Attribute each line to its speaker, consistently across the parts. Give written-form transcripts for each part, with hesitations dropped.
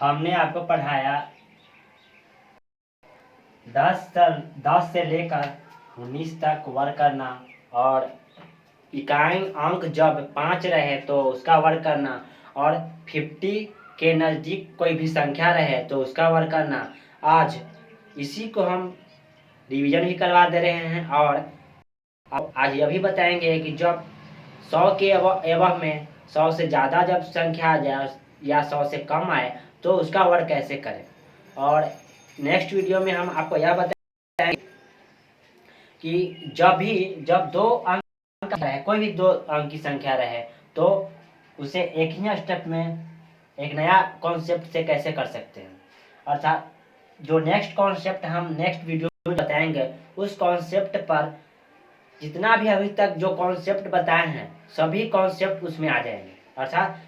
Speaker 1: हमने आपको पढ़ाया 10 से लेकर 19 तक वर्क करना और इकाई अंक जब 5 रहे तो उसका वर्क करना और 50 के नज़दीक कोई भी संख्या रहे तो उसका वर्क करना। आज इसी को हम रिवीजन भी करवा दे रहे हैं और आज यह भी बताएंगे कि जब 100 के एवं में 100 से ज़्यादा जब संख्या आ जाए या 100 से कम आए तो उसका वर्क कैसे करें। और नेक्स्ट वीडियो में हम आपको यह बताएंगे कि जब 2 अंक रहे, कोई भी 2 अंक की संख्या रहे तो उसे एक ही स्टेप में एक नया कॉन्सेप्ट से कैसे कर सकते हैं। अर्थात जो नेक्स्ट कॉन्सेप्ट हम नेक्स्ट वीडियो में बताएंगे उस कॉन्सेप्ट पर जितना भी अभी तक जो कॉन्सेप्ट बताए हैं सभी कॉन्सेप्ट उसमें आ जाएंगे। अर्थात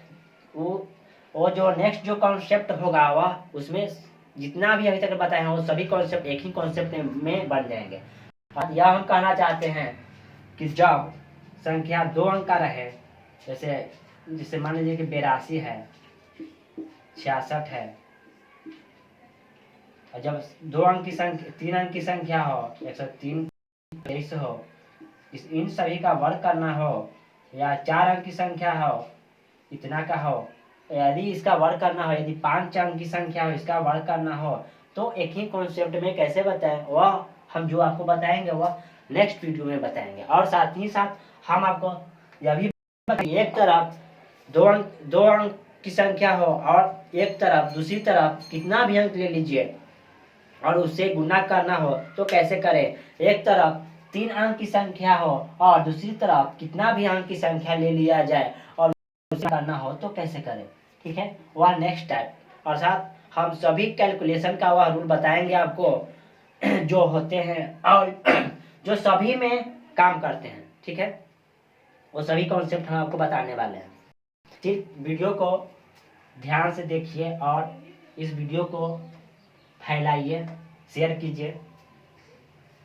Speaker 1: वो जो नेक्स्ट जो कॉन्सेप्ट होगा वह उसमें जितना भी अभी तक बताए हैं वो सभी कॉन्सेप्ट एक ही कॉन्सेप्ट में बन जाएंगे। यह हम कहना चाहते हैं कि जब संख्या 2 अंक का रहे, जैसे मान लीजिए कि 82 है, 66 है, और जब 2 अंक की संख्या 3 अंक की संख्या हो, 103 23 हो, इन सभी का वर्क करना हो या 4 अंक की संख्या हो इतना का हो, यदि इसका वर्क करना हो, यदि 5 अंक की संख्या हो इसका वर्क करना हो तो एक ही कॉन्सेप्ट में कैसे बताएं वह हम जो आपको बताएंगे वह नेक्स्ट वीडियो में बताएंगे। और साथ ही साथ हम आपको यह भी बताएंगे एक तरफ 2 अंक की संख्या हो और एक तरफ दूसरी तरफ कितना भी अंक ले लीजिए और उससे गुणा करना हो तो कैसे करें। एक तरफ 3 अंक की संख्या हो और दूसरी तरफ कितना भी अंक की संख्या ले लिया जाए और उसे करना हो तो कैसे करें, ठीक है, वह नेक्स्ट टाइप। और साथ हम सभी कैलकुलेशन का वह रूल बताएंगे आपको जो होते हैं और जो सभी में काम करते हैं, ठीक है, वो सभी कॉन्सेप्ट हम आपको बताने वाले हैं। ठीक, वीडियो को ध्यान से देखिए और इस वीडियो को फैलाइए, शेयर कीजिए,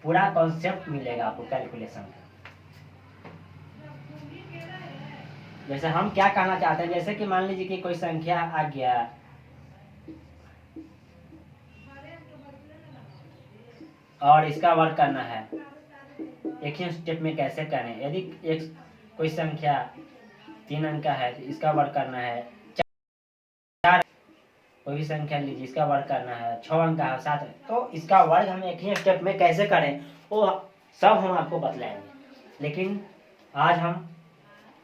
Speaker 1: पूरा कॉन्सेप्ट मिलेगा आपको कैलकुलेशन का। जैसे हम क्या कहना चाहते हैं, जैसे कि मान लीजिए कि कोई संख्या आ गया और इसका वर्क करना है, एक ही स्टेप में कैसे करें। यदि कोई संख्या 3 अंक का है तो इसका वर्क करना है, 4 कोई भी संख्या लीजिए इसका वर्क करना है, 6 अंक का है, 7, तो इसका वर्क हम एक ही स्टेप में कैसे करें वो सब हम आपको बतलाएंगे। लेकिन आज हम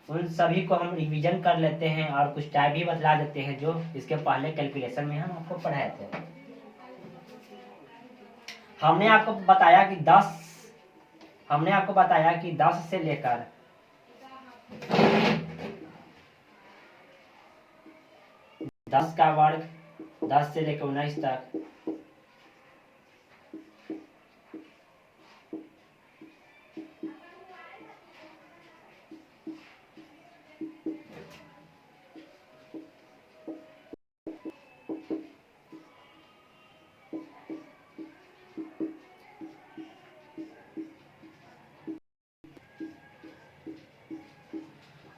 Speaker 1: उन सभी को हम रिवीजन कर लेते हैं और कुछ टाइप भी बतला देते हैं जो इसके पहले कैलकुलेशन में हम आपको पढ़ाए थे। हमने आपको बताया कि 10 से लेकर 10 का वर्ग 10 से लेकर 19 तक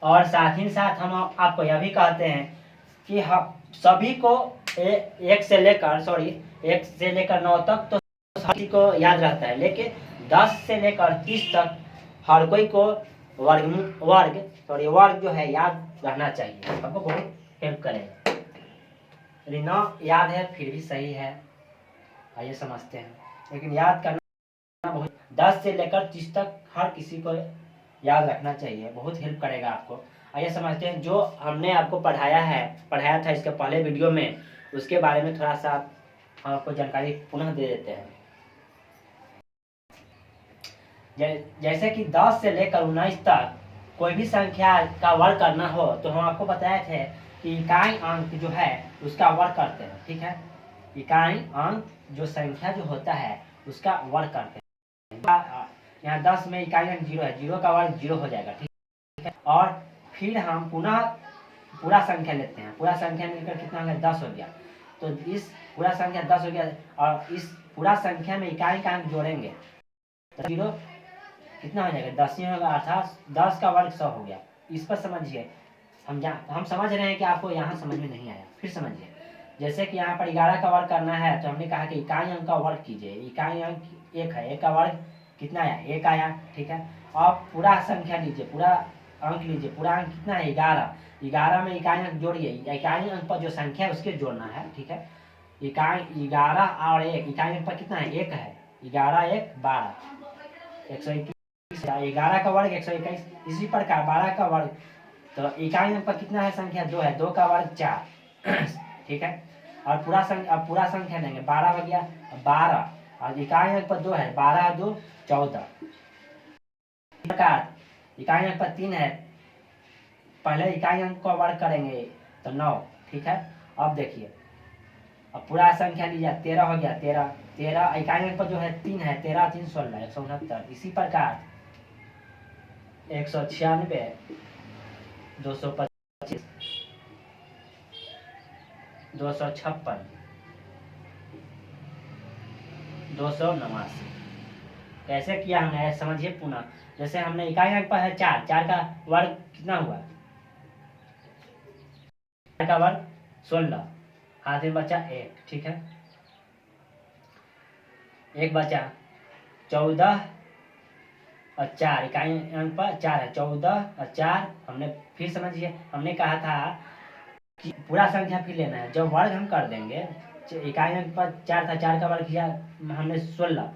Speaker 1: और साथ ही साथ हम आपको यह भी कहते हैं कि हम सभी को 1 से लेकर 9 तक तो सभी को याद रहता है, लेकिन 10 से लेकर 30 तक हर कोई को वर्ग जो है याद रहना चाहिए, आपको बहुत हेल्प करेगा। यदि ना याद है फिर भी सही है, आइए समझते हैं, लेकिन याद करना बहुत 10 से लेकर 30 तक हर किसी को याद रखना चाहिए, बहुत हेल्प करेगा आपको। आइए समझते हैं जो हमने आपको पढ़ाया था इसके पहले वीडियो में, उसके बारे में थोड़ा सा हम आपको जानकारी पुनः दे देते हैं। जैसे कि 10 से लेकर 19 तक कोई भी संख्या का वर्क करना हो तो हम आपको बताए थे कि इकाई अंक जो है उसका वर्क करते हैं, ठीक है, इकाई अंक जो संख्या जो होता है उसका वर्क करते हैं। यहाँ 10 में इकाई अंक 0 है, 0 का वर्ग 0 हो जाएगा, ठीक है। और फिर हम पुनः पूरा संख्या लेते हैं, पूरा संख्या मिलकर कितना हो गया, 10 हो गया, तो इस पूरा संख्या 10 हो गया और इस पूरा संख्या में इकाई का अंक जोड़ेंगे तो 0 कितना हो जाएगा, 10 ही होगा, अर्थात 10 का वर्ग 100 हो गया। इस पर समझिए, हम समझ रहे हैं कि आपको यहाँ समझ में नहीं आया, फिर समझिए जैसे कि यहाँ पर 11 का वर्ग करना है तो हमने कहा कि इकाई अंक का वर्ग कीजिए। इकाई अंक 1 है, 1 का वर्ग कितना आया, 1 आया, ठीक है। अब पूरा संख्या लीजिए, पूरा अंक लीजिए, पूरा अंक कितना है, 11। 11 में इकाई अंक जोड़िए, इकाई अंक पर जो संख्या है उसके जोड़ना है, ठीक है। इकाई 11 और 1, इकाई अंक पर कितना है, 1 है। 11 1 12, 121। 11 का वर्ग 121। इसी प्रकार 12 का वर्ग, तो इकाई अंक पर कितना है, संख्या 2 है, 2 का वर्ग 4, ठीक है। और पूरा संख्या लेंगे, 12 हो गया 12, और इकाई अंक पर 2 है, 12 2 14। प्रकार इकाई अंक पर 3 है, पहले इकाई अंक का वर्ग करेंगे तो 9, ठीक है। अब देखिए, अब पूरा संख्या लीजिए, 13 हो गया, 13 13, इकाई अंक पर जो है 3 है, 13 3 16, 169। इसी प्रकार 196, 225, 256, 289। कैसे किया हमने, समझिए पुनः। जैसे हमने इकाई अंक पर है 4, 4 का वर्ग कितना हुआ, 4 का वर्ग 16, हाथ में बचा 1, ठीक है। 1 बचा, 14 और 4, इकाई अंक पर 4 है, 14 और 4। हमने फिर समझिए, हमने कहा था कि पूरा संख्या फिर लेना है, जब वर्ग हम कर देंगे, इकाई अंक पर 4 था, 4 का वर्ग किया हमने 16,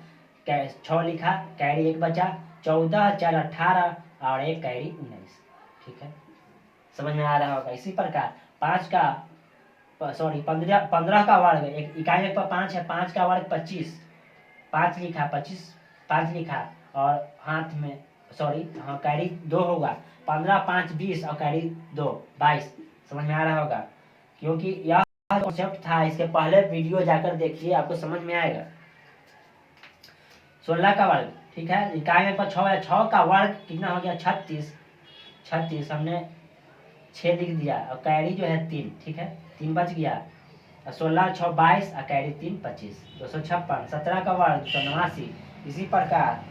Speaker 1: 6 लिखा, कैरी 1 बचा, 14 4 18, और 1 कैरी 19, ठीक है। समझ में आ रहा होगा। इसी प्रकार 5 का 15 का वर्ग, एक इकाई अंक पर 5 है, 5 का वर्ग 25, 5 लिखा, 25 5 लिखा, और हाथ में हाँ कैरी 2 होगा, 15 5 20, और कैरी 2 22। समझ में आ रहा होगा, क्योंकि यह कॉन्सेप्ट था, इसके पहले वीडियो जाकर देखिए, आपको समझ में आएगा। 16 का वर्ग, ठीक है, इकाई अंक पर 6 है, 6 का वर्ग कितना हो गया, 36, 36 हमने 6 लिख दिया, और कैरी जो है 3, ठीक है, 3 बच गया, 16 6 22, और कैरी 3 25, 256। 17 का वर्ग 289। इसी प्रकार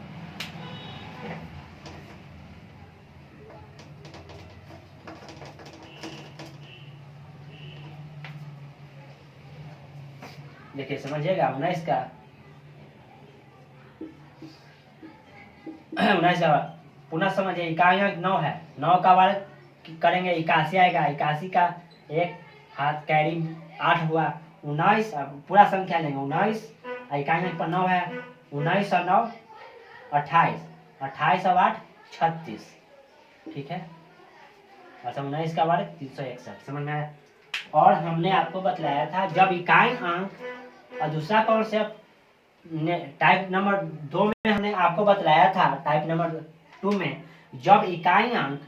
Speaker 1: देखिए, समझिएगा, 19 का 19 का पुनः समझिए, इकाई अंक 9 है, 9 का वर्ग करेंगे 81 आएगा, 81 का 1 हाथ कैरी 8 हुआ, 19, पूरा संख्या लेंगे 19, इकाई अंक पर 9 है, 19 और 9 28, 28 और 8 36, ठीक है। अच्छा, 19 का वर्ग 361। समझ में आया। और हमने आपको बतलाया था, जब इकाई अंक, और दूसरा कॉन्सेप्ट टाइप नंबर 2 में हमने आपको बतलाया था, टाइप नंबर 2 में, जब इकाई अंक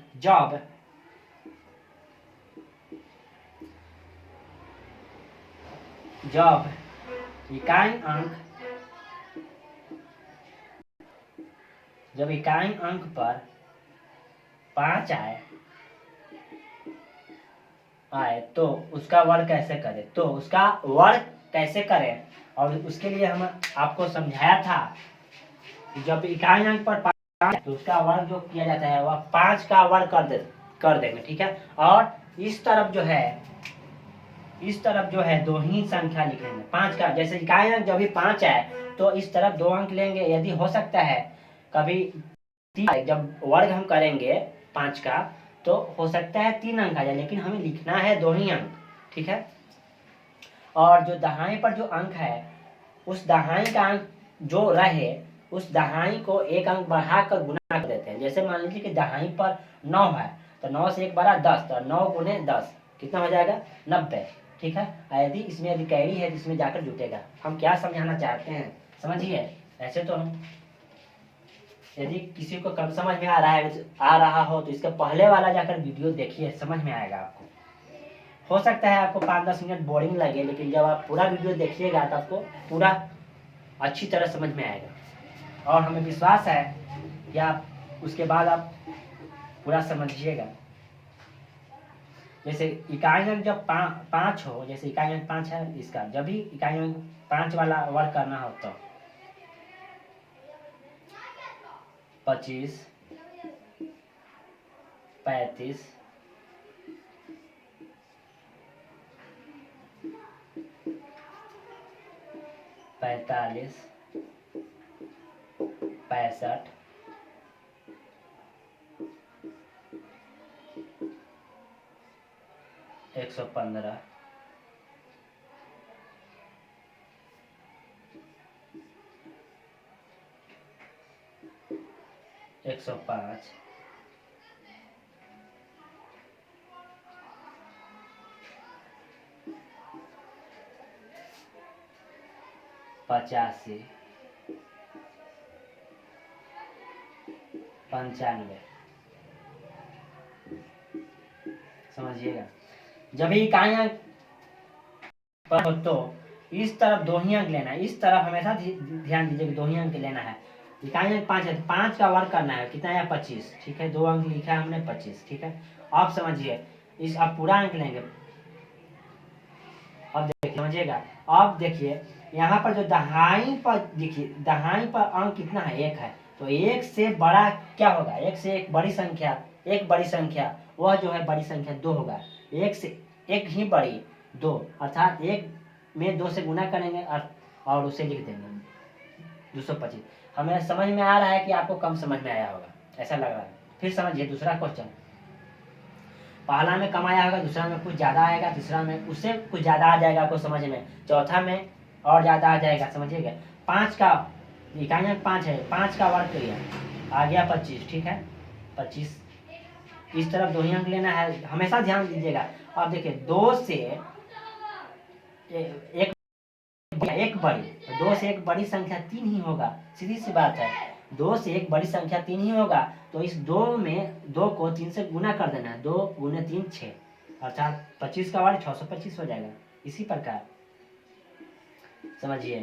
Speaker 1: जब इकाई अंक पर 5 आए तो उसका वर्ग कैसे करें, तो उसका वर्ग कैसे करें, और उसके लिए हम आपको समझाया था कि जब इकाई अंक पर 5 तो उसका वर्ग जो किया जाता है वह 5 का वर्ग कर देंगे, ठीक है। और इस तरफ जो है 2 ही संख्या लिखेंगे, 5 का, जैसे इकाई अंक जब भी 5 आए तो इस तरफ 2 अंक लेंगे, यदि हो सकता है कभी 3, जब वर्ग हम करेंगे 5 का तो हो सकता है 3 अंक आ जाए, लेकिन हमें लिखना है 2 ही अंक, ठीक है। और जो दहाई पर जो अंक है, उस दहाई का अंक जो रहे, उस दहाई को 1 अंक बढ़ाकर गुना कर देते हैं। जैसे मान लीजिए कि दहाई पर 9 है, तो 9 से 1 बढ़ा 10, तो 9 गुने 10 कितना हो जाएगा, 90, ठीक है। यदि इसमें यदि कैरी है तो इसमें जाकर जुटेगा। हम क्या समझाना चाहते हैं, समझिए। ऐसे तो हम, यदि किसी को कम समझ में आ रहा हो तो इसके पहले वाला जाकर वीडियो देखिए, समझ में आएगा आपको। हो सकता है आपको 5-10 मिनट बोरिंग लगे, लेकिन जब आप पूरा वीडियो देखिएगा तो आपको पूरा अच्छी तरह समझ में आएगा, और हमें विश्वास है कि आप उसके बाद आप पूरा समझिएगा। जैसे इकाई अंक जब 5 हो, जैसे इकाई अंक 5 है, इसका जब भी इकाई अंक 5 वाला वर्ग करना हो तो 25 35 45, 65, 115, 105, 85, 95। समझिएगा, जब भी इकाइयां पर हो तो इस तरफ 2 ही अंक लेना है, इस तरफ हमेशा ध्यान दीजिए कि 2 ही अंक लेना है। इकाइयां 5 है तो 5 का वर्ग करना है, कितना है 25, ठीक है, 2 अंक लिखा है हमने 25, ठीक है। आप समझिए, इस अब पूरा अंक लेंगे। अब देखिए समझिएगा, अब देखिए यहाँ पर जो दहाई पर देखिए, दहाई पर अंक कितना है, 1 है, तो 1 से बड़ा क्या होगा, 1 से एक बड़ी संख्या, एक बड़ी संख्या वह जो है बड़ी संख्या 2 होगा, 1 से एक ही बड़ी 2, अर्थात 1 में 2 से गुना करेंगे और उसे लिख देंगे 225। हमें समझ में आ रहा है कि आपको कम समझ में आया होगा, ऐसा लग रहा है। फिर समझिए दूसरा क्वेश्चन, पहला में कम आया होगा, दूसरा में कुछ ज्यादा आएगा, तीसरा में उससे कुछ ज्यादा आ जाएगा आपको समझ में, चौथा में और ज्यादा आ जाएगा, समझिएगा। 5 का इकाइयां 5 है, 5 का वर्ग करिए, आ गया 25, ठीक है, 25। इस तरफ 2 ही अंक लेना है, हमेशा ध्यान दीजिएगा। अब देखिए 2 से एक बड़ी, 2 से एक बड़ी संख्या 3 ही होगा, सीधी सी बात है, 2 से एक बड़ी संख्या 3 ही होगा, तो इस 2 में 2 को 3 से गुना कर देना है, 2 गुने 3 6, अर्थात 25 का वर्ग 625 हो जाएगा। इसी प्रकार समझिए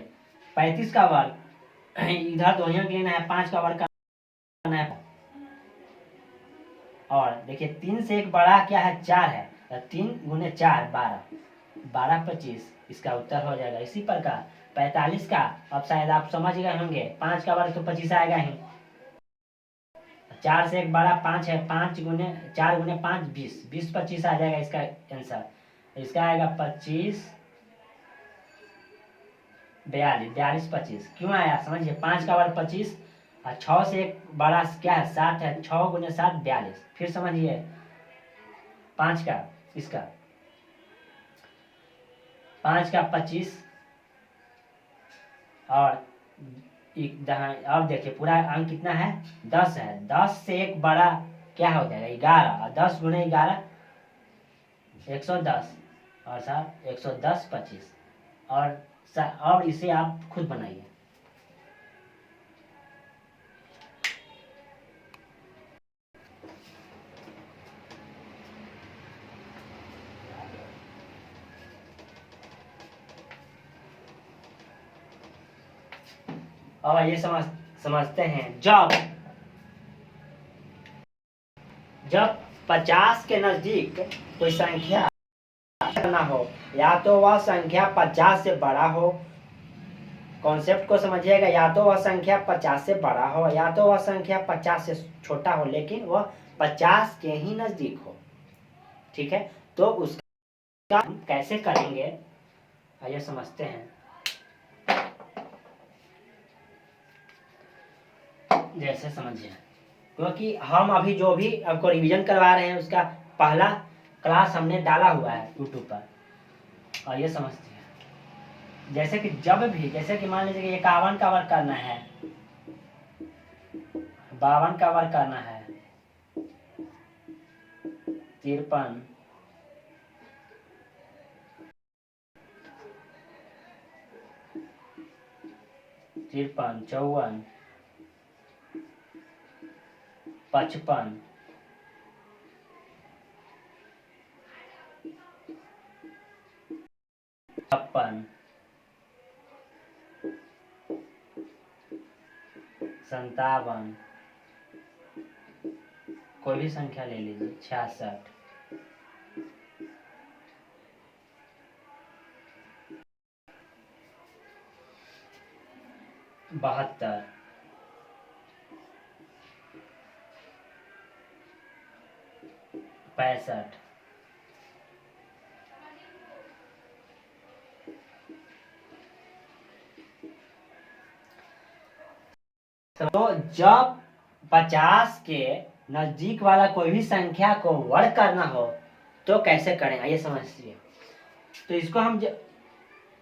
Speaker 1: 35 का वर्ग, इधर 2 ही अंक लेना है, 5 का वर्ग करना है, और देखिए 3 से एक बड़ा क्या है, 4 है, 3 गुने 4 12, 12 25, इसका उत्तर हो जाएगा। इसी प्रकार 45 का, अब शायद आप समझ गए होंगे, 5 का वर्ग तो 25 आएगा ही, 4 से एक बड़ा 5 है, 5 गुने 4 गुने 5 20, 20 25 आ जाएगा इसका आंसर, इसका आएगा 25 42, 42 25 क्यों आया समझिए, 5 का वर्ग 25 और 6 से एक बड़ा क्या है 7 है, 6 गुने 7 42। फिर समझिए 5 का, इसका 5 का 25 और अब देखिए पूरा अंक कितना है 10 है, 10 से एक बड़ा क्या हो जाएगा 11, और 10 गुने 11 110, और साथ 110 25, और इसे आप खुद बनाइए। और ये समझते हैं, जब 50 के नजदीक कोई संख्या ना हो, या तो वह संख्या 50 से बड़ा हो, कॉन्सेप्ट को समझिएगा, या तो वह संख्या 50 से बड़ा हो, या तो वह संख्या 50 से छोटा हो, लेकिन वह 50 के ही नजदीक हो, ठीक है। तो उसका हम कैसे करेंगे आइए समझते हैं। जैसे समझिए, क्योंकि हम अभी जो भी आपको रिवीजन करवा रहे हैं उसका पहला क्लास हमने डाला हुआ है यूट्यूब पर, और ये समझते हैं। जैसे कि जब भी, जैसे कि मान लीजिए 51 का वर्ग करना है, 52 का वर्ग करना है, 53, 54, 55, 56, 57, कोई भी संख्या ले लीजिए, 66, 72, 65, 55, तो जब 50 के नजदीक वाला कोई भी संख्या को वर्ग करना हो तो कैसे करें, ये समझिए। तो इसको हम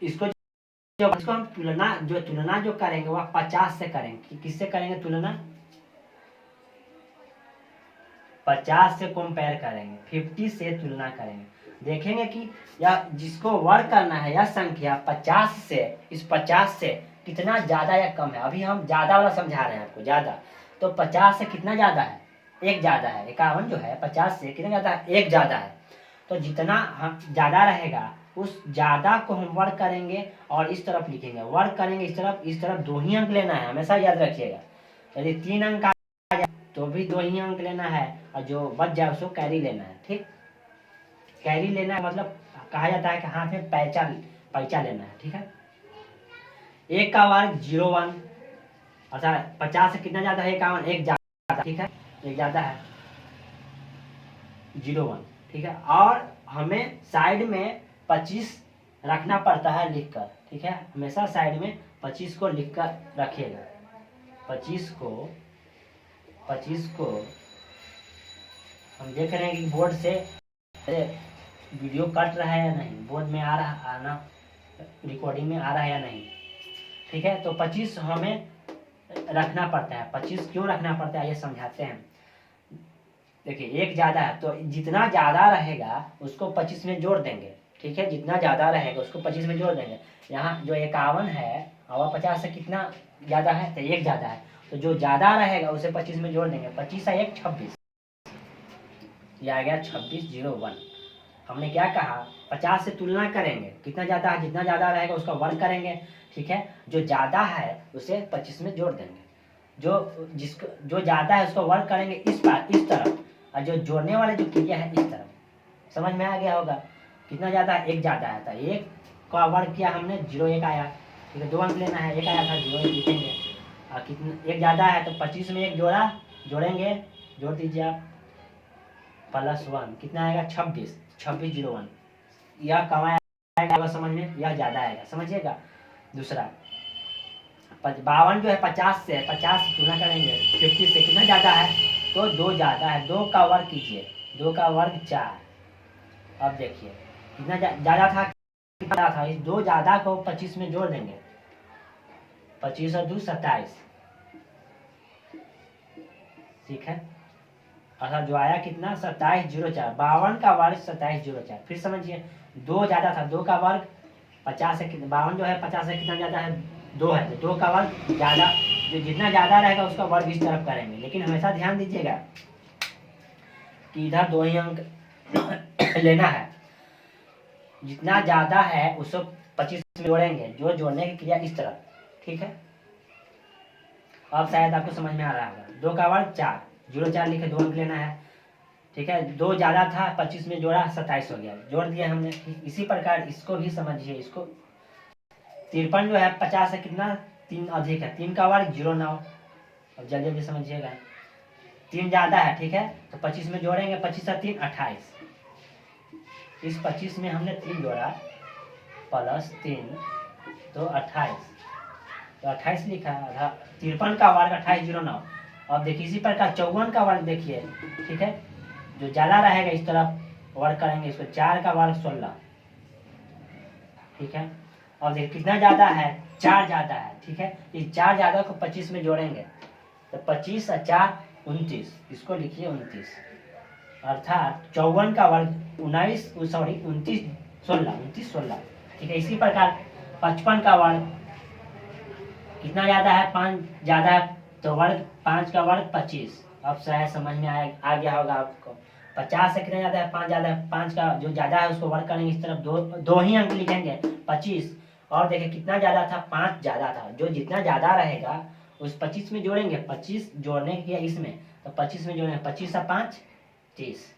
Speaker 1: इसको हम तुलना जो करेंगे वह 50 से करेंगे। किससे करेंगे तुलना? 50 से कंपेयर करेंगे, 50 से तुलना करेंगे। देखेंगे कि यह जिसको वर्ग करना है यह संख्या 50 से, इस 50 से कितना ज्यादा या कम है। अभी हम ज्यादा वाला समझा रहे हैं आपको, ज्यादा। तो 50 से कितना ज्यादा है? एक ज्यादा है। 51 जो है 50 से कितना ज्यादा है? एक ज्यादा है। तो जितना हम ज्यादा रहेगा उस ज्यादा को हम वर्ग करेंगे और इस तरफ लिखेंगे। वर्ग करेंगे इस तरफ 2 ही अंक लेना है, हमेशा याद रखिएगा। यदि 3 अंक आ जाए तो भी 2 ही अंक लेना है और जो बच जाए उसको कैरी लेना है। ठीक, कैरी लेना है मतलब कहा जाता है कि हाथ में पैचा लेना है। ठीक है, 1 का वर्ग 01, अर्थात 50 से कितना ज्यादा है? 51, एक ज्यादा। ठीक है, एक ज्यादा है 01। ठीक है, और हमें साइड में 25 रखना पड़ता है लिखकर। ठीक है, हमेशा साइड में 25 को लिखकर रखिएगा। 25 को हम देख रहे हैं कि बोर्ड से वीडियो कट रहा है या नहीं, बोर्ड में आना रिकॉर्डिंग में आ रहा है या नहीं। ठीक है, तो 25 हमें रखना पड़ता है। 25 क्यों रखना पड़ता है ये समझाते हैं। देखिए, एक ज्यादा है तो जितना ज्यादा रहेगा उसको 25 में जोड़ देंगे। ठीक है, जितना ज्यादा रहेगा उसको 25 में जोड़ देंगे। यहाँ जो 51 है और 50 से कितना ज्यादा है? तो एक ज्यादा है, तो जो ज्यादा रहेगा उसे 25 में जोड़ देंगे। 25 से 1 26, ये आ गया 2601। हमने क्या कहा? 50 से तुलना करेंगे, कितना ज्यादा है? जितना ज्यादा रहेगा उसका वर्ग करेंगे। ठीक है, जो ज्यादा है उसे 25 में जोड़ देंगे। जो ज्यादा है उसको वर्ग करेंगे इस तरफ, और जो जोड़ने वाले जो क्रिया है इस तरफ। समझ में आ गया होगा? कितना ज्यादा है? एक ज्यादा है, तो 1 का वर्ग किया हमने, 01 आया। ठीक है, 2 अंक लेना है, 1 आया था 01 लिखेंगे। और कितना एक ज्यादा है तो 25 में 1 जोड़ेंगे, जोड़ दीजिए आप, +1 कितना आएगा? 2601। यह कम आएगा समझ में, यह ज्यादा आएगा, समझिएगा। दूसरा 52 जो है 50 से तुलना करेंगे 50 से, कितना ज्यादा है? तो 2 ज्यादा है। 2 का वर्ग कीजिए, 2 का वर्ग 4। अब देखिए कितना ज्यादा था, कितना था? इस 2 ज्यादा को 25 में जोड़ देंगे। 25 और 2 27। ठीक है, अर्थात जो आया कितना? 2704। 52 का वर्ग 2704। फिर समझिए, 2 ज्यादा था, 2 का वर्ग 50 से 52 जो है 50 से कितना ज्यादा है? 2 है, तो 2 का वर्ग ज्यादा, जो जितना ज्यादा रहेगा उसका वर्ग इस तरफ करेंगे। लेकिन हमेशा ध्यान दीजिएगा कि इधर 2 ही अंक लेना है। जितना ज्यादा है उसको 25 में जोड़ेंगे, जो जोड़ने की क्रिया इस तरफ। ठीक है, अब शायद आपको समझ में आ रहा होगा। 2 का वर्ग 4, 04 लिखे, 2 अंक लेना है। ठीक है, 2 ज्यादा था, 25 में जोड़ा, 27 हो गया, जोड़ दिया हमने। इसी प्रकार इसको भी समझिए। इसको 53 जो है 50 से कितना? 3 अधिक है, 3 का वर्ग 09। अब जल्दी समझिएगा, 3 ज्यादा है। ठीक है, तो 25 में जोड़ेंगे, 25 और 3 28। इस 25 में हमने 3 जोड़ा, +3 तो 28, तो 28 लिखा। 53 का वर्ग 2809। अब देखिए इसी प्रकार 54 का वर्ग देखिए। ठीक है, जो ज्यादा रहेगा इस तरफ वर्ग करेंगे, इसको 4 का वर्ग 16। ठीक है, अब देखिए कितना ज्यादा है? 4 ज्यादा है। ठीक है, इस 4 ज्यादा को 25 में जोड़ेंगे, तो 25 और 4 29, इसको लिखिए 29। अर्थात 54 का वर्ग 29 16। ठीक है, इसी प्रकार 55 का वर्ग कितना ज्यादा है? 5 ज्यादा है, तो वर्ग 5 का वर्ग 25। अब शायद समझ में आ गया होगा आपको। 50 से कितना ज्यादा है? 5 ज्यादा है। 5 का जो ज्यादा है उसको वर्ग करेंगे इस तरफ, दो ही अंक लिखेंगे, 25। और देखिए कितना ज्यादा था? 5 ज्यादा था। जो जितना ज्यादा रहेगा उस 25 में जोड़ेंगे। 25 जोड़ने के इसमें, तो 25 में जोड़ेंगे, 25 और 5 30।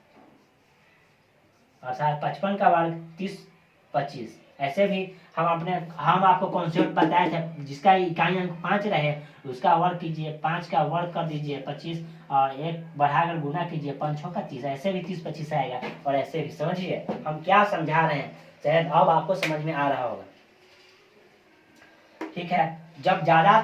Speaker 1: अर्थात 55 का वर्ग 30 25। ऐसे भी हम आपको कॉन्सेप्ट बताए थे, जिसका इकाई अंक 5 रहे उसका वर्ग कीजिए, 5 का वर्ग कर दीजिए 25, और 1 बढ़ाकर गुना कीजिए, 5 6 का 30। ऐसे भी 30 25 आएगा। और ऐसे भी समझिए हम क्या समझा रहे हैं, शायद अब आपको समझ में आ रहा होगा। ठीक है, जब ज्यादा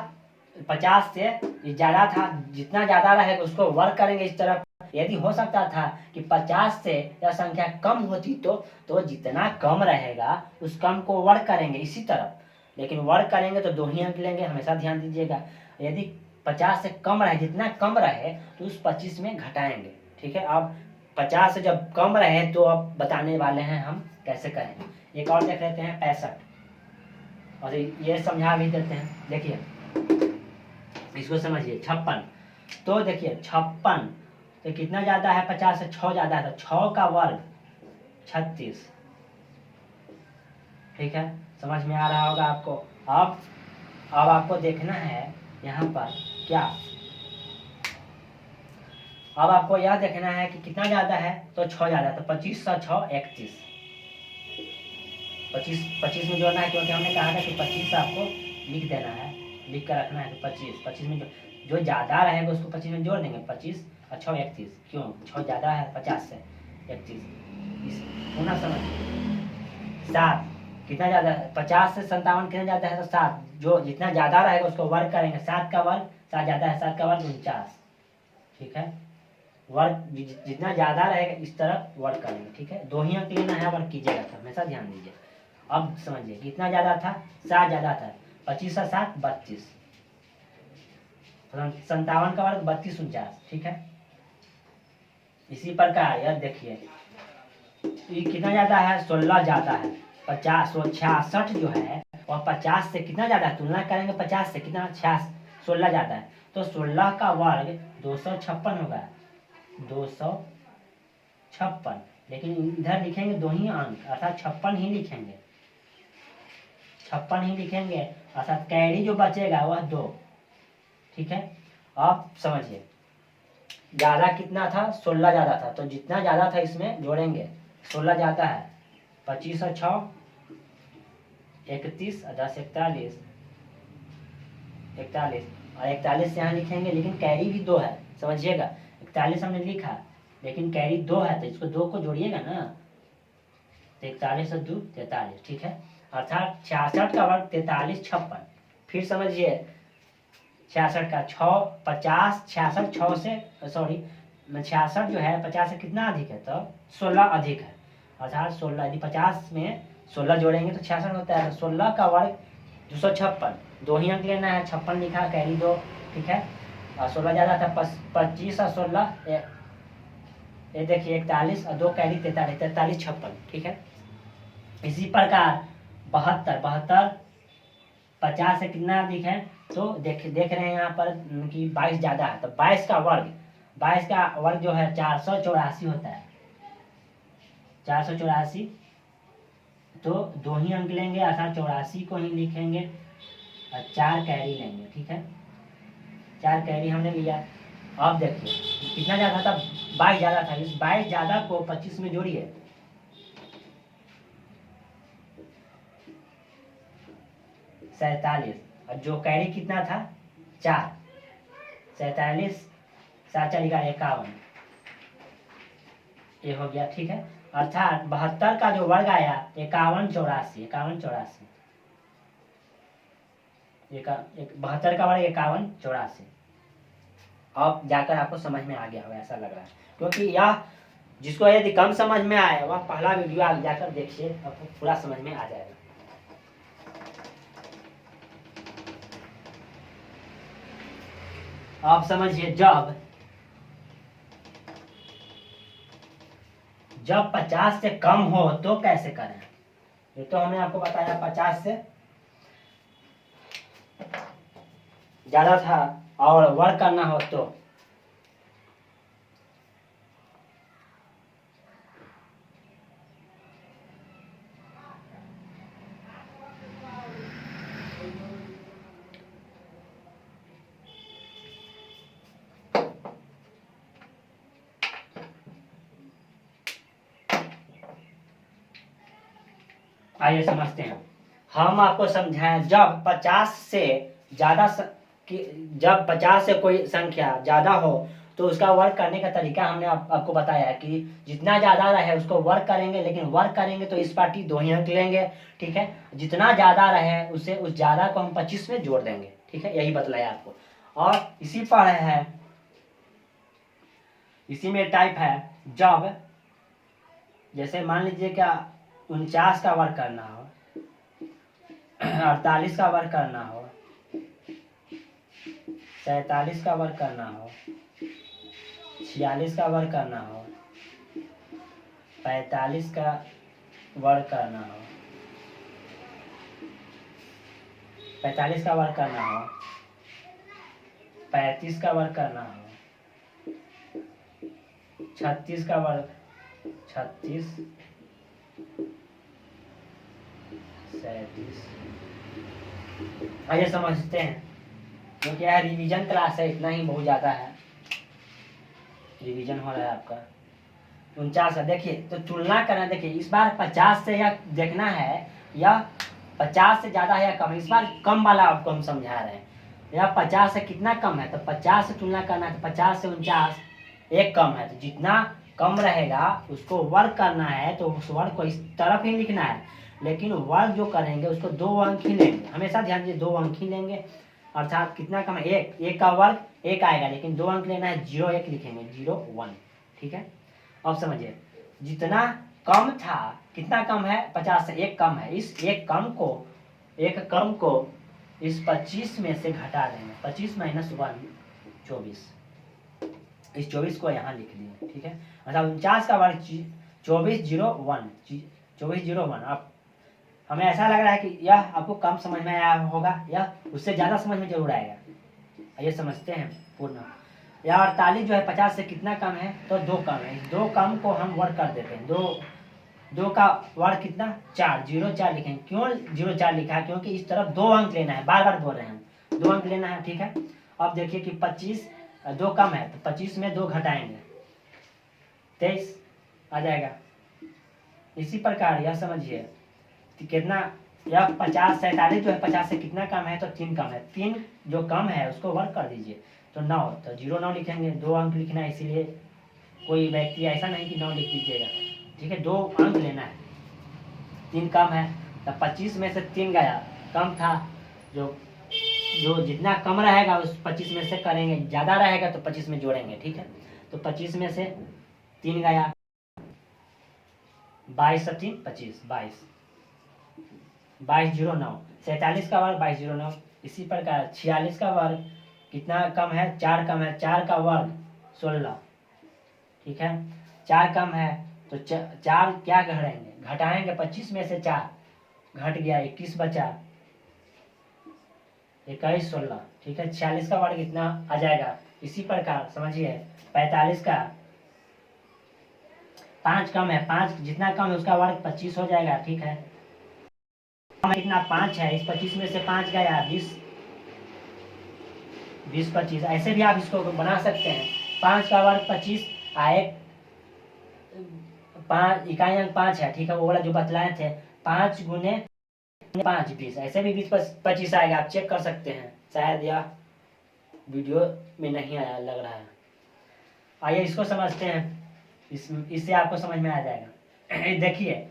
Speaker 1: 50 से ज्यादा था, जितना ज्यादा रहेगा उसको वर्क करेंगे इस तरफ। यदि हो सकता था कि 50 से यह संख्या कम होती तो जितना कम रहेगा उस कम को वर्क करेंगे इसी तरफ, लेकिन वर्क करेंगे तो 2 ही अंक लेंगे, हमेशा ध्यान दीजिएगा। यदि 50 से कम रहे, जितना कम रहे तो उस 25 में घटाएंगे, ठीक है। अब 50 से जब कम रहे तो अब बताने वाले हैं हम कैसे करेंगे। एक और देख लेते हैं 65, और ये समझा भी देते हैं। देखिए इसको समझिए 56, तो देखिए 56 तो कितना ज्यादा है, 50 से 6 ज्यादा है, तो 6 का वर्ग 36, ठीक है। समझ में आ रहा होगा आपको। अब आपको देखना है यहाँ पर क्या, अब आपको यह देखना है कि कितना ज्यादा है, तो 6 ज्यादा है, तो 25 से 6 31, 25 में जोड़ना है, क्योंकि हमने कहा था कि 25 आपको लिख देना है, लिख कर रखना है। तो 25 में जो ज्यादा रहेगा उसको 25 में जोड़ देंगे, 25 और 6 31, क्यों 6 ज्यादा है 50 से 31, पुनः समझ। 7 कितना ज्यादा है, 50 से 57 कितना ज्यादा है, तो 7, जो जितना ज्यादा रहेगा उसको वर्ग करेंगे, 7 का वर्ग, 7 ज्यादा है, 7 का वर्ग 49, ठीक है। वर्ग जितना ज्यादा रहेगा इस तरफ वर्ग करेंगे, ठीक है। 2 ही अंक लेना है, वर्ग कीजिएगा तो हमेशा ध्यान दीजिए। अब समझिए कितना ज्यादा था, 7 ज्यादा था, 25 और 7 32, 57 का वर्ग 32 49, ठीक है। इसी प्रकार यह देखिए ये कितना ज्यादा है, 16 ज्यादा है, 66 जो है वह 50 से कितना ज्यादा है, तुलना करेंगे 50 से, कितना 16 ज्यादा है, तो 16 का वर्ग 256 होगा, 256। लेकिन इधर लिखेंगे 2 ही अंक, अर्थात 56 ही लिखेंगे, 56 ही लिखेंगे, अर्थात कैरी जो बचेगा वह 2, ठीक है। आप समझिए ज्यादा कितना था, 16 ज्यादा था, तो जितना ज्यादा था इसमें जोड़ेंगे, 16 ज्यादा है, 25 और 6 31 और 10 41, और 41 यहाँ लिखेंगे, लेकिन कैरी भी 2 है, समझिएगा। 41 हमने लिखा लेकिन कैरी 2 है, तो इसको 2 को जोड़िएगा ना, तो 41 और 2 43, ठीक है। अर्थात 66 का वर्ग 43 56। फिर समझिए 66 का 6 50 66 6 से सॉरी 66 जो है 50 से कितना अधिक है, तो 16 अधिक है, अर्थात 16, यदि 50 में 16 जोड़ेंगे तो 66 होता है, तो 16 का वर्ग 256, 2 ही अंक लेना है, 56 लिखा, कैरी 2, ठीक है। और 16 ज्यादा था, 25 और 16 ये देखिए 41 और 2 कैरी 43, 43 56, ठीक है। इसी प्रकार 72 50 से कितना अधिक है, तो देख रहे हैं यहाँ पर कि 22 ज्यादा है, तो 22 का वर्ग जो है 484 होता है, 484, तो 2 ही अंक लेंगे, अर्थात 84 को ही लिखेंगे और 4 कैरी लेंगे, ठीक है। 4 कैरी हमने लिया। अब देखिए कितना ज्यादा था, 22 ज्यादा था, इस 22 ज्यादा को 25 में जोड़िए, 47, और जो कैरी कितना था 4, 47 7 4 51, ये हो गया, ठीक है। अर्थात 72 का जो वर्ग आया 51 84, 72 का वर्ग 51 84। अब जाकर आपको समझ में आ गया होगा, ऐसा लग रहा है, क्योंकि यह जिसको यदि कम समझ में आए वह पहला वीडियो आप जाकर देखिए, आपको पूरा समझ में आ जाएगा। आप समझिए जब 50 से कम हो तो कैसे करें, ये तो हमने आपको बताया। 50 से ज्यादा था और वर्क करना हो तो आइए समझते हैं। हम आपको समझाएं जब 50 से ज्यादा जब 50 से कोई संख्या ज्यादा हो तो उसका वर्क करने का तरीका हमने आपको बताया है कि जितना ज्यादा रहे उसको वर्क करेंगे, लेकिन वर्क करेंगे तो इस पार्टी 2 ही अंक लेंगे, ठीक है। जितना ज्यादा रहे उसे उस ज्यादा को हम 25 में जोड़ देंगे, ठीक है, यही बतलाया आपको। और इसी पर है, इसी में टाइप है जब, जैसे मान लीजिए क्या 49 का वर्ग करना हो, 48 का वर्ग करना हो, 47 का वर्ग करना हो, 46 का वर्ग करना हो, 45 का वर्ग करना हो, 45 का वर्ग करना हो, 35 का वर्ग करना हो, 36 का वर्ग, 36, 37। आइए समझते हैं, क्योंकि यह रिवीजन क्लास है, इतना ही बहुत ज़्यादा है, रिवीजन हो रहा है आपका। 49 है, देखिए तो तुलना करना, देखिए इस बार 50 से यह देखना है, यह 50 से ज़्यादा है या कम है। इस बार कम वाला आपको हम समझा रहे हैं, यह 50 से कितना कम है, तो 50 से तुलना करना है, तो 50 से 49 एक कम है, तो जितना कम रहेगा उसको वर्ग करना है, तो उस वर्ग को इस तरफ ही लिखना है, लेकिन वर्ग जो करेंगे उसको 2 अंक ही लेंगे, हमेशा ध्यान दीजिए 2 अंक ही लेंगे, अर्थात कितना कम है, एक का वर्ग 1 आएगा, लेकिन 2 अंक लेना है, 0 1 लिखेंगे, 0 1। ठीक है, अब समझिए जितना कम था, कितना कम है, 50 से 1 कम है, इस एक कम को इस 25 में से घटा देंगे, 25 माइनस 1 24, इस 24 को यहाँ लिख दिए। ठीक है, अर्थात 49 का वर्ग 2401, 2401। अब हमें ऐसा लग रहा है कि यह आपको कम समझ में आया होगा, यह उससे ज़्यादा समझ में जरूर आएगा। आइए समझते हैं पूर्ण। यह 48 जो है 50 से कितना कम है, तो 2 कम है, इस 2 कम को हम वर्ग कर देते हैं, 2 का वर्ग कितना 4, 0 4 लिखेंगे। क्यों 0 4 लिखा है, क्योंकि इस तरफ 2 अंक लेना है, बार बार बोल रहे हैं हम, 2 अंक लेना है। ठीक है, अब देखिए कि 25 2 कम है, तो 25 में 2 घटाएंगे, 23 आ जाएगा। इसी प्रकार यह समझिए कितना, यह 50 47 जो है 50 से कितना कम है, तो 3 कम है, 3 जो कम है उसको वर्ग कर दीजिए, तो 9, तो 0 9 लिखेंगे, 2 अंक लिखना है, इसीलिए कोई व्यक्ति ऐसा नहीं कि 9 लिख दीजिएगा। ठीक है, 2 अंक लेना है, 3 कम है, तो 25 में से 3 गया, कम था, जो जितना कम रहेगा उस 25 में से करेंगे, ज़्यादा रहेगा तो 25 में जोड़ेंगे। ठीक है, तो 25 में से 3 गया, 22 3 25, 22 0 9, 47 का वर्ग 22 0 9। इसी प्रकार 46 का वर्ग कितना कम है, 4 कम है, 4 का वर्ग 16। ठीक है, 4 कम है, तो 4 क्या घटाएंगे, 25 में से 4 घट गया, 21 बचा, 21 16। ठीक है, 46 का वर्ग इतना आ जाएगा। इसी प्रकार समझिए 45 का 5 कम है, 5 जितना कम है उसका वर्ग 25 हो जाएगा। ठीक है, इतना 5 है, इस 25 में से 5 गया, 20 20 25, ऐसे भी आप इसको बना सकते हैं। 5 का वर्ग 25 आए, 5 इकाई अंक 5 है। ठीक है, वो वाला जो बतलाए थे, 5 गुने 5 20, ऐसे भी 20 25 आएगा, आप चेक कर सकते हैं, शायद यह वीडियो में नहीं आया लग रहा है। आइए इसको समझते हैं, इससे आपको समझ में आ जाएगा। देखिए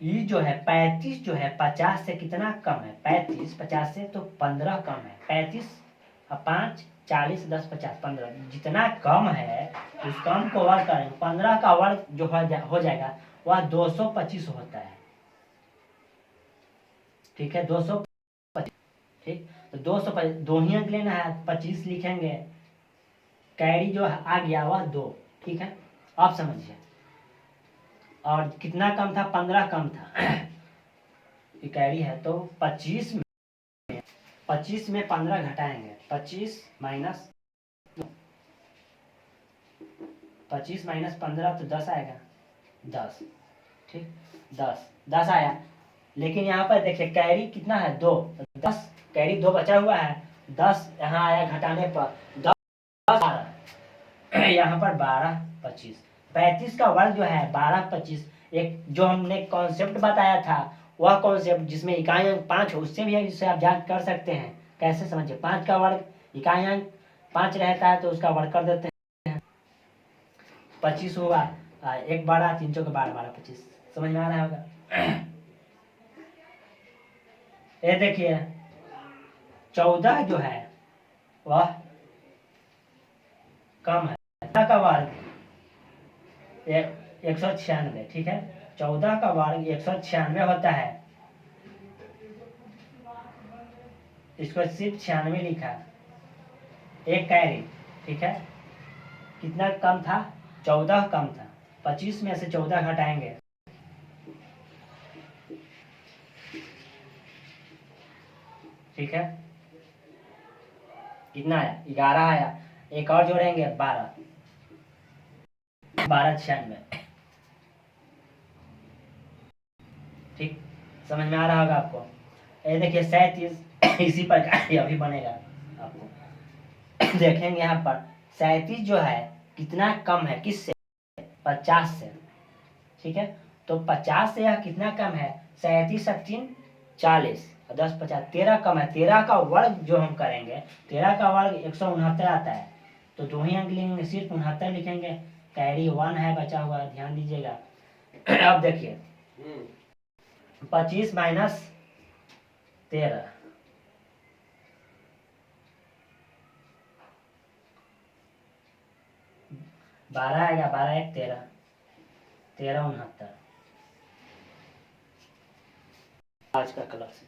Speaker 1: ये जो है 35 जो है 50 से कितना कम है, 35 50 से तो 15 कम है, 35 और 5 40 10 50 15, जितना कम है उस कम को वर्ग करें, 15 का वर्ग जो हो जाएगा वह 225 होता है। ठीक है, 225। ठीक, तो 225 दो ही अंक लेना है, 25 लिखेंगे, कैरी जो आ गया वह 2। ठीक है, आप समझिए, और कितना कम था, 15 कम था, कैरी है, तो 25 में 15 घटाएंगे, 25 माइनस 15 तो 10 आएगा, 10। ठीक, 10 आया, लेकिन यहाँ पर देखिए कैरी कितना है 2, 10 कैरी 2 बचा हुआ है, 10 यहाँ आया घटाने पर 10 12, यहाँ पर 12 25, 35 का वर्ग जो है 12 25, एक जो हमने कॉन्सेप्ट बताया था वह कॉन्सेप्ट जिसमें इकाई अंक 5 हो, उससे भी इससे आप जांच कर सकते हैं। कैसे समझिए, 5 का वर्ग इकाई अंक 5 रहता है तो उसका वर्ग कर देते हैं, 25 हुआ, 1 12 3 चौके 12 12 25, समझ में आ रहा होगा। ये देखिए 14 जो है वह कम है। 14 का वर्ग 196, ठीक है। 14 का वर्ग 196 होता है, इसको सिर्फ 96 लिखा, एक कैरी, ठीक है। कितना कम था? 14 कम था। 25 में से 14 घटाएंगे, ठीक है। कितना आया? 11 आया। एक और जोड़ेंगे 12, 1296, ठीक। समझ में आ रहा होगा आपको। ये देखिए 37 इसी प्रकार अभी बनेगा आपको। देखेंगे यहाँ पर 37 जो है कितना कम है, किससे? 50 से, ठीक है। तो 50 से यह कितना कम है? 37 17 40 और 10 50, 13 कम है। 13 का वर्ग जो हम करेंगे, 13 का वर्ग 169 आता है, तो 2 ही अंक लिखेंगे, सिर्फ 69 लिखेंगे। कैरी 1 है बचा हुआ, ध्यान दीजिएगा। अब देखिए 25 माइनस 13, 12 आएगा, 12 1 13, 13 69। आज का क्लास